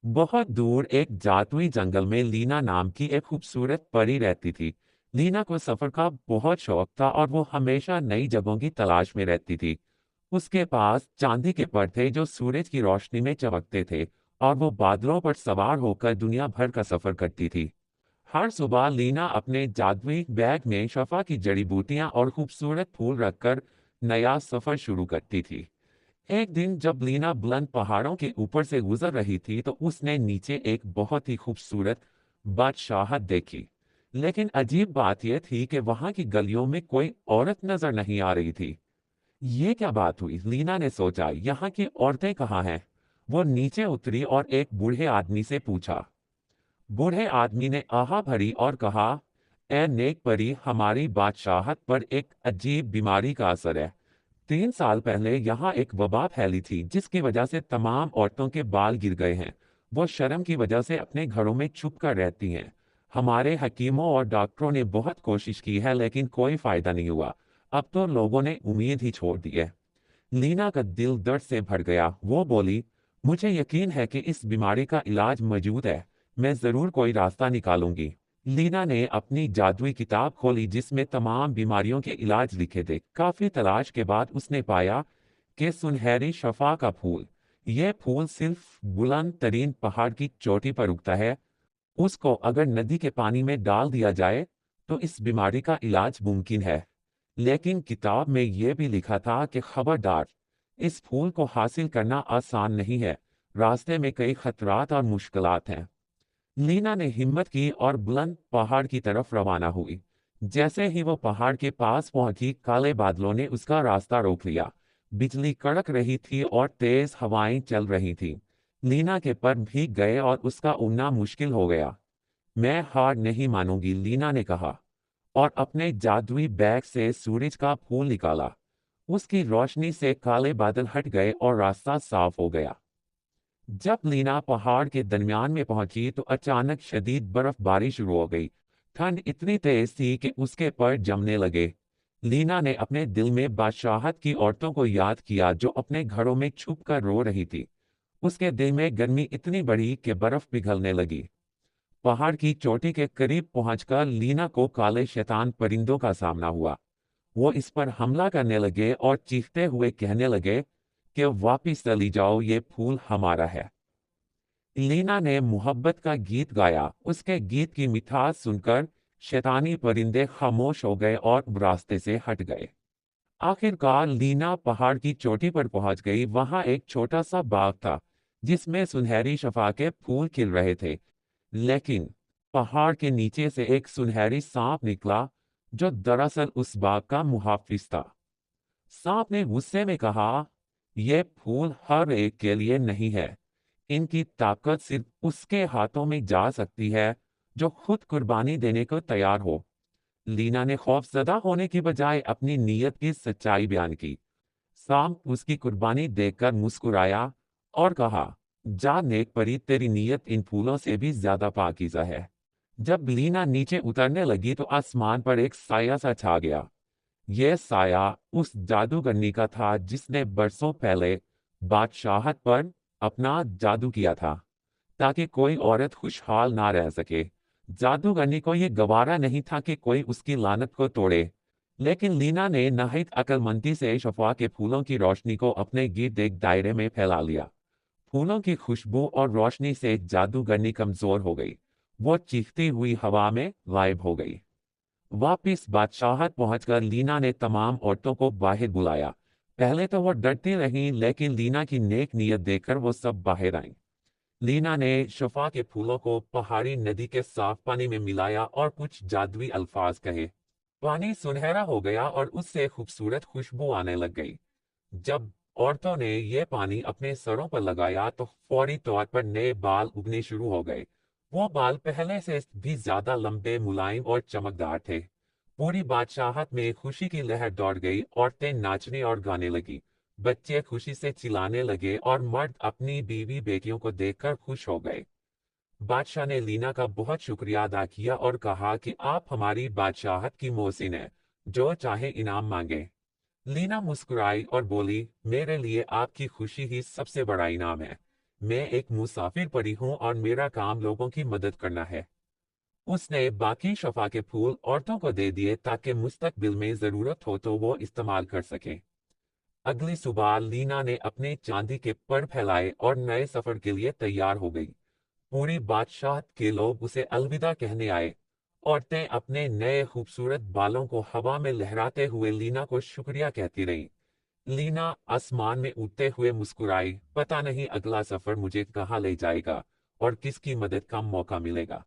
बहुत दूर एक जादुई जंगल में लीना नाम की एक खूबसूरत परी रहती थी। लीना को सफर का बहुत शौक था और वो हमेशा नई जगहों की तलाश में रहती थी। उसके पास चांदी के पर थे जो सूरज की रोशनी में चमकते थे, और वो बादलों पर सवार होकर दुनिया भर का सफर करती थी। हर सुबह लीना अपने जादुई बैग में शफा की जड़ी बूटियां और खूबसूरत फूल रखकर नया सफर शुरू करती थी। एक दिन जब लीना बुलंद पहाड़ों के ऊपर से गुजर रही थी तो उसने नीचे एक बहुत ही खूबसूरत बादशाहत देखी। लेकिन अजीब बात यह थी कि वहां की गलियों में कोई औरत नजर नहीं आ रही थी। ये क्या बात हुई, लीना ने सोचा, यहाँ की औरतें कहाँ हैं? वो नीचे उतरी और एक बूढ़े आदमी से पूछा। बूढ़े आदमी ने आह भरी और कहा, ए नेक परी, हमारी बादशाहत पर एक अजीब बीमारी का असर है। 3 साल पहले यहाँ एक वबा फैली थी जिसकी वजह से तमाम औरतों के बाल गिर गए हैं। वो शर्म की वजह से अपने घरों में छुप कर रहती हैं। हमारे हकीमों और डॉक्टरों ने बहुत कोशिश की है लेकिन कोई फायदा नहीं हुआ। अब तो लोगों ने उम्मीद ही छोड़ दी है। लीना का दिल दर्द से भर गया। वो बोली, मुझे यकीन है कि इस बीमारी का इलाज मौजूद है। मैं जरूर कोई रास्ता निकालूंगी। लीना ने अपनी जादुई किताब खोली जिसमें तमाम बीमारियों के इलाज लिखे थे। काफी तलाश के बाद उसने पाया कि सुनहरी शफा का फूल। यह फूल सिर्फ बुलंद तरीन पहाड़ की चोटी पर उगता है। उसको अगर नदी के पानी में डाल दिया जाए तो इस बीमारी का इलाज मुमकिन है। लेकिन किताब में यह भी लिखा था कि खबरदार, इस फूल को हासिल करना आसान नहीं है। रास्ते में कई खतरात और मुश्किलात हैं। लीना ने हिम्मत की और बुलंद पहाड़ की तरफ रवाना हुई। जैसे ही वो पहाड़ के पास पहुंची, काले बादलों ने उसका रास्ता रोक लिया। बिजली कड़क रही थी और तेज हवाएं चल रही थी। लीना के पर भीग गए और उसका उड़ना मुश्किल हो गया। मैं हार नहीं मानूंगी, लीना ने कहा, और अपने जादुई बैग से सूरज का फूल निकाला। उसकी रोशनी से काले बादल हट गए और रास्ता साफ हो गया। जब लीना पहाड़ के दरमियान में पहुंची तो अचानक शदीद बर्फबारी शुरू हो गई। ठंड इतनी तेज थी कि उसके पैर जमने लगे। लीना ने अपने दिल में बादशाहत की औरतों को याद किया जो अपने घरों में छुप कर रो रही थी। उसके दिल में गर्मी इतनी बढ़ी कि बर्फ पिघलने लगी। पहाड़ की चोटी के करीब पहुंचकर लीना को काले शैतान परिंदों का सामना हुआ। वो इस पर हमला करने लगे और चीखते हुए कहने लगे कि वापिस चली जाओ, ये फूल हमारा है। लीना ने मोहब्बत का गीत गाया। उसके गीत की मिठास सुनकर शैतानी परिंदे खामोश हो गए और रास्ते से हट गए। आखिरकार लीना पहाड़ की चोटी पर पहुंच गई। वहां एक छोटा सा बाग था जिसमें सुनहरी शफा के फूल खिल रहे थे। लेकिन पहाड़ के नीचे से एक सुनहरी सांप निकला जो दरअसल उस बाग का मुहाफिज था। सांप ने गुस्से में कहा, यह फूल हर एक के लिए नहीं है। इनकी ताकत सिर्फ उसके हाथों में जा सकती है जो खुद कुर्बानी देने को तैयार हो। लीना ने खौफजदा होने की बजाय अपनी नीयत की सच्चाई बयान की। सांप उसकी कुर्बानी देखकर मुस्कुराया और कहा, जा नेक परी, तेरी नीयत इन फूलों से भी ज्यादा पाकीज़ा है। जब लीना नीचे उतरने लगी तो आसमान पर एक साया सा छा गया। यह साया उस जादूगरनी का था जिसने बरसों पहले बादशाहत पर अपना जादू किया था ताकि कोई औरत खुशहाल ना रह सके। जादूगरनी को यह गवारा नहीं था कि कोई उसकी लानत को तोड़े। लेकिन लीना ने नहायत अक्लमंदी से शफा के फूलों की रोशनी को अपने गिर्द एक दायरे में फैला लिया। फूलों की खुशबू और रोशनी से जादूगरनी कमजोर हो गई। वो चीखती हुई हवा में गायब हो गई। वापिस बादशाहत पहुंचकर लीना ने तमाम औरतों को बाहर बुलाया। पहले तो वो डरती रहीं लेकिन लीना की नेक नीयत देखकर वो सब बाहर आईं। लीना ने शफा के फूलों को पहाड़ी नदी के साफ पानी में मिलाया और कुछ जादुई अल्फाज कहे। पानी सुनहरा हो गया और उससे खूबसूरत खुशबू आने लग गई। जब औरतों ने यह पानी अपने सरों पर लगाया तो फौरी तौर पर नए बाल उगने शुरू हो गए। वो बाल पहले से भी ज्यादा लंबे, मुलायम और चमकदार थे। पूरी बादशाहत में खुशी की लहर दौड़ गई। औरतें नाचने और गाने लगी। बच्चे खुशी से चिल्लाने लगे और मर्द अपनी बीवी बेटियों को देखकर खुश हो गए। बादशाह ने लीना का बहुत शुक्रिया अदा किया और कहा कि आप हमारी बादशाहत की मोहसिन हैं, जो चाहे इनाम मांगे। लीना मुस्कुराई और बोली, मेरे लिए आपकी खुशी ही सबसे बड़ा इनाम है। میں ایک مسافر پری ہوں اور میرا کام لوگوں کی مدد کرنا ہے۔ اس نے باقی شفا کے پھول عورتوں کو دے دیے تاکہ مستقبل میں ضرورت ہو تو وہ استعمال کر سکیں۔ اگلی صبح لینا نے اپنے چاندی کے پر پھیلائے اور نئے سفر کے لیے تیار ہو گئی۔ پوری بادشاہت کے لوگ اسے الوداع کہنے آئے۔ عورتیں اپنے نئے خوبصورت بالوں کو ہوا میں لہراتے ہوئے لینا کو شکریہ کہتی رہیں۔ لینا آسمان میں اڑتے ہوئے مسکرائی، پتہ نہیں اگلا سفر مجھے کہاں لے جائے گا اور کس کی مدد کا موقع ملے گا۔